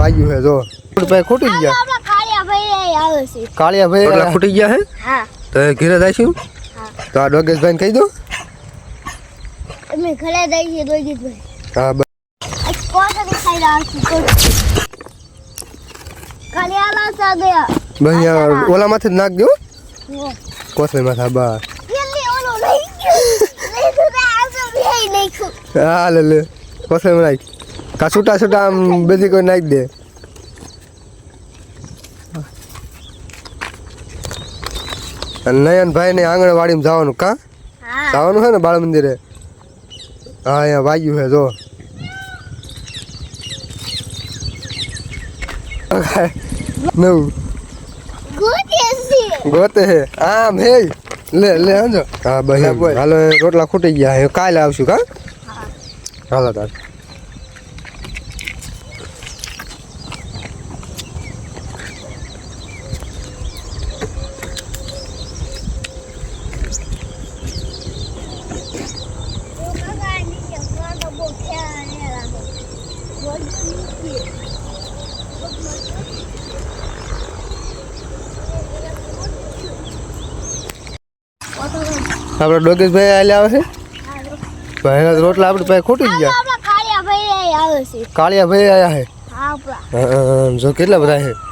વાગ્યું છે જો ભાઈ ખૂટી ગયા કાળિયા ભાઈ ખૂટી ગયા હે તો ઘરે જઈશું તો આ ડોગેશભાઈને કહી દો અમે ઘરે જઈએ ડોગેશભાઈ હા કાળિયા સા ગયા ભાઈ ઓલા માંથી નાખ દો કોથળી માં બા હા લે કોથળી માં નાખ કા છૂટા છૂટા આમ બધી કોઈ નાખી દે નયન ભાઈ ને આંગણવાડીમાં જવાનું કા જવાનું છે ને બાળ મંદિરે હા અહીંયા વાગ્યું છે જો નવું ગોતે હે આમ હે લે હંજો હા ભાઈ હાલો રોટલા ખૂટી ગયા કાલે આવશું કા હાલો તાર આપણે ડોગેશભાઈ આલે આવે છે ભાઈ રોટલા આપણે પાસે ખૂટી ગયા કાળિયા ભાઈ આવે છે કાળિયા ભાઈ આયા છે હા જો કેટલા બધા છે